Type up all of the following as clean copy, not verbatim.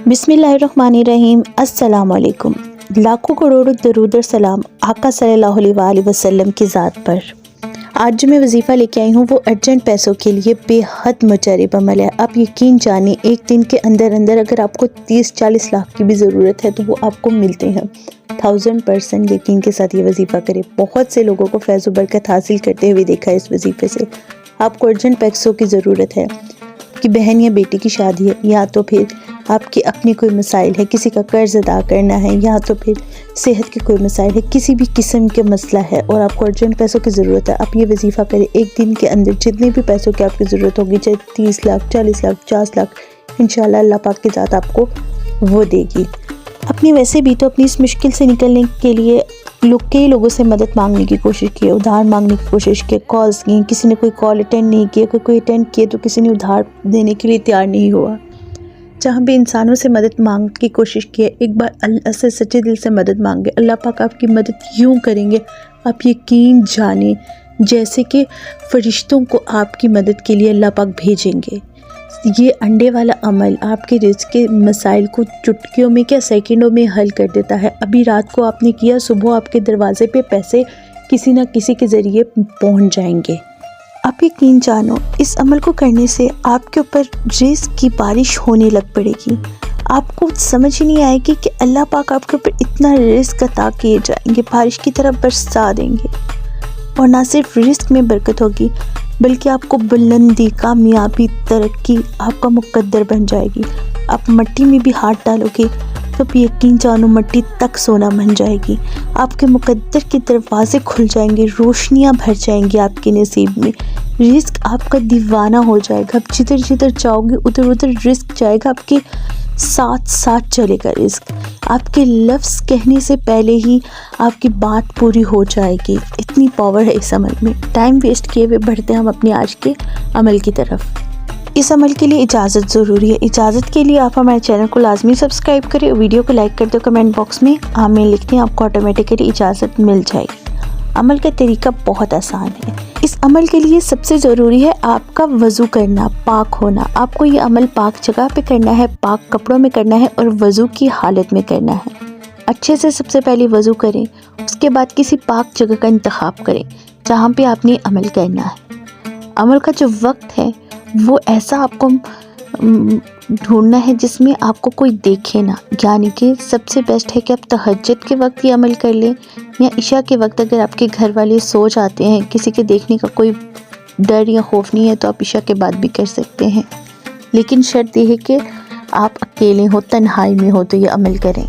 बिस्मिल्लाहिर्रहमानिर्रहीम। अस्सलाम वालेकुम। लाखों करोड़ों दरूद और सलाम आका सल्लल्लाहु अलैहि वसल्लम की ज़ात पर। आज जो मैं वजीफ़ा लेके आई हूँ वो अर्जेंट पैसों के लिए बेहद मुजरब अमल है। आप यकीन जानिए, एक दिन के अंदर अंदर अगर आपको 30-40 लाख की भी ज़रूरत है तो वो आपको मिलते हैं। 1000% यकीन के साथ ये वजीफ़ा करें। बहुत से लोगों को फैज़ व बरकत हासिल करते हुए देखा है इस वजीफ़े से। आपको अर्जेंट पैसों की ज़रूरत है कि बहन या बेटी की शादी है, या तो फिर आपके अपने कोई मसाइल है, किसी का कर्ज अदा करना है, या तो फिर सेहत के कोई मसाइल है, किसी भी किस्म के मसला है और आपको अर्जेंट पैसों की ज़रूरत है। आप ये वजीफ़ा करें। एक दिन के अंदर जितने भी पैसों की आपकी ज़रूरत होगी, चाहे 30 लाख, 40 लाख, 50 लाख, इंशाल्लाह अल्लाह पाक की ज़ात आपको वो देगी। अपनी वैसे भी तो अपनी इस मुश्किल से निकलने के लिए कई लोगों से मदद मांगने की कोशिश की है, उधार मांगने की कोशिश की, कॉल्स की, किसी ने कोई कॉल अटेंड नहीं किया, कोई अटेंड किए तो किसी ने उधार देने के लिए तैयार नहीं हुआ। जहाँ भी इंसानों से मदद मांगने की कोशिश की है, एक बार अल्लाह से सच्चे दिल से मदद मांगे, अल्लाह पाक आपकी मदद यूँ करेंगे, आप यकीन जाने जैसे कि फरिश्तों को आपकी मदद के लिए अल्लाह पाक भेजेंगे। ये अंडे वाला अमल आपके रिज़्क़ के मसाइल को चुटकियों में क्या सेकंडों में हल कर देता है। अभी रात को आपने किया, सुबह आपके दरवाजे पे पैसे किसी ना किसी के ज़रिए पहुंच जाएंगे। आप यकीन जानो, इस अमल को करने से आपके ऊपर रिज़्क़ की बारिश होने लग पड़ेगी। आपको समझ ही नहीं आएगी कि अल्लाह पाक आपके ऊपर इतना रिज़्क़ अता किए जाएंगे, बारिश की तरह बरसा देंगे। और ना सिर्फ रिज़्क़ में बरकत होगी बल्कि आपको बुलंदी, कामयाबी, तरक्की आपका मुकद्दर बन जाएगी। आप मिट्टी में भी हाथ डालोगे तो भी यकीन जानो मिट्टी तक सोना बन जाएगी। आपके मुकद्दर के दरवाजे खुल जाएंगे, रोशनियां भर जाएंगी आपके नसीब में। रिज़्क़ आपका दीवाना हो जाएगा। आप जिधर जिधर जाओगे उधर उधर रिज़्क़ जाएगा, आपके साथ साथ चलेगा रिज़्क़। आपके लफ्ज़ कहने से पहले ही आपकी बात पूरी हो जाएगी। इतनी पावर है इस अमल में। टाइम वेस्ट किए हुए बढ़ते हम अपने आज के अमल की तरफ। इस अमल के लिए इजाज़त ज़रूरी है। इजाज़त के लिए आप हमारे चैनल को लाजमी सब्सक्राइब करें, वीडियो को लाइक कर दो, कमेंट बॉक्स में आमीन लिख दें, आपको ऑटोमेटिकली इजाज़त मिल जाएगी। अमल का तरीका बहुत आसान है। इस अमल के लिए सबसे ज़रूरी है आपका वज़ू करना, पाक होना। आपको ये अमल पाक जगह पे करना है, पाक कपड़ों में करना है और वज़ू की हालत में करना है। अच्छे से सबसे पहले वज़ू करें, उसके बाद किसी पाक जगह का इंतखाब करें जहाँ पे आपने अमल करना है। अमल का जो वक्त है वो ऐसा आपको ढूंढना है जिसमें आपको कोई देखे ना, यानी कि सबसे बेस्ट है कि आप तहज्जुद के वक्त ये अमल कर लें या इशा के वक्त। अगर आपके घर वाले सो जाते हैं, किसी के देखने का कोई डर या खौफ नहीं है तो आप इशा के बाद भी कर सकते हैं, लेकिन शर्त यह है कि आप अकेले हो, तन्हाई में हो तो ये अमल करें।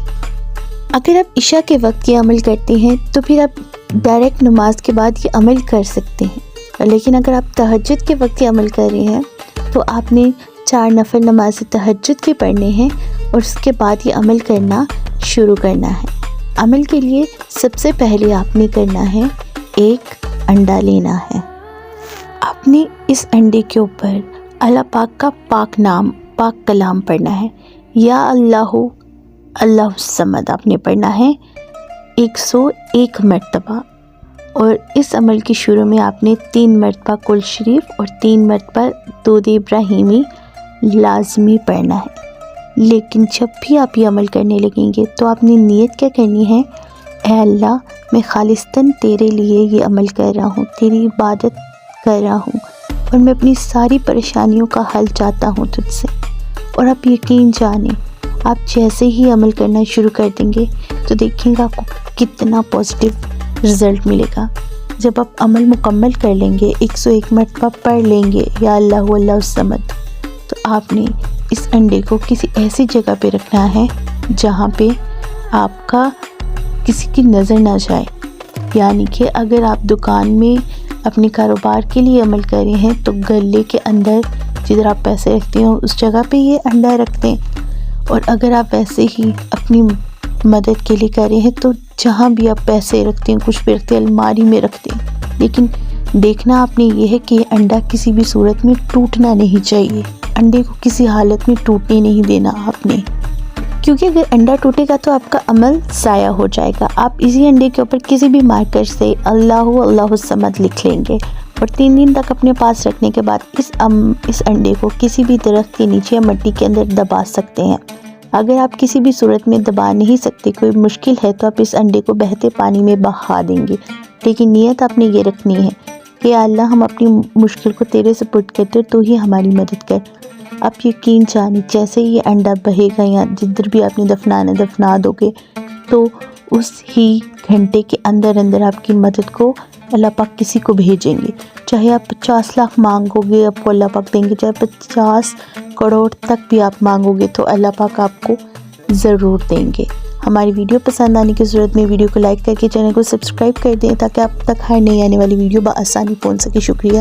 अगर आप इशा के वक्त ये अमल करते हैं तो फिर आप डायरेक्ट नमाज के बाद ये अमल कर सकते हैं, लेकिन अगर आप तहज्जुद के वक्त ये अमल कर रहे हैं तो आपने 4 नफल नमाज तहज्जुद के पढ़ने हैं और उसके बाद ये अमल करना शुरू करना है। अमल के लिए सबसे पहले आपने करना है, एक अंडा लेना है। आपने इस अंडे के ऊपर अल्लाह पाक का पाक नाम, पाक कलाम पढ़ना है। या अल्लाहु अल्लाहु समद आपने पढ़ना है 101 मरतबा। और इस अमल के शुरू में आपने 3 मरतबा कुल शरीफ और 3 मरतबा दूध इब्राहिमी लाजमी पढ़ना है। लेकिन जब भी आप ये अमल करने लगेंगे तो आपने नियत क्या करनी है, ऐ अल्लाह मैं खालिस्तन तेरे लिए ये अमल कर रहा हूँ, तेरी इबादत कर रहा हूँ और मैं अपनी सारी परेशानियों का हल चाहता हूँ तुझसे। और आप यकीन जाने, आप जैसे ही अमल करना शुरू कर देंगे तो देखेंगे आपको कितना पॉजिटिव रिज़ल्ट मिलेगा। जब आप अमल मुकम्मल कर लेंगे, 101 मरतबा पढ़ लेंगे या अल्लाहु अल्लाहु समद, तो आपने इस अंडे को किसी ऐसी जगह पे रखना है जहाँ पे आपका किसी की नज़र ना जाए। यानी कि अगर आप दुकान में अपने कारोबार के लिए अमल कर रहे हैं तो गले के अंदर जिधर आप पैसे रखते हो उस जगह पे ये अंडा रखते हैं। और अगर आप वैसे ही अपनी मदद के लिए कर रहे हैं तो जहाँ भी आप पैसे रखते हैं, कुछ भी रखते हैं, अलमारी में रखते हैं, लेकिन देखना आपने ये है कि ये अंडा किसी भी सूरत में टूटना नहीं चाहिए। अंडे को किसी हालत में टूटने नहीं देना आपने, क्योंकि अगर अंडा टूटेगा तो आपका अमल ज़ाया हो जाएगा। आप इसी अंडे के ऊपर किसी भी मार्कर से अल्लाहु अल्लाहु समद लिख लेंगे और 3 दिन तक अपने पास रखने के बाद इस अंडे को किसी भी दरख्त के नीचे या मिट्टी के अंदर दबा सकते हैं اگر آپ کسی بھی صورت میں دبا نہیں سکتے، کوئی مشکل ہے، تو آپ اس انڈے کو بہتے پانی میں بہا دیں گے، لیکن نیت آپ نے یہ رکھنی ہے کہ یا اللہ ہم اپنی مشکل کو تیرے سپرد کرتے تو ہی ہماری مدد کر۔ آپ یقین جانیں جیسے یہ انڈا بہے گا یا جدھر بھی آپ نے دفنا دو گے، تو اس ہی گھنٹے کے اندر آپ کی مدد کو اللہ پاک کسی کو بھیجیں گے۔ چاہے آپ 50 لاکھ مانگو گے، آپ کو اللہ پاک دیں گے، چاہے 50 کروڑ تک بھی آپ مانگو گے تو اللہ پاک آپ کو ضرور دیں گے۔ ہماری ویڈیو پسند آنے کی صورت میں ویڈیو کو لائک کر کے چینل کو سبسکرائب کر دیں تاکہ آپ تک ہر نئی آنے والی ویڈیو بآسانی پہنچ سکے۔ شکریہ۔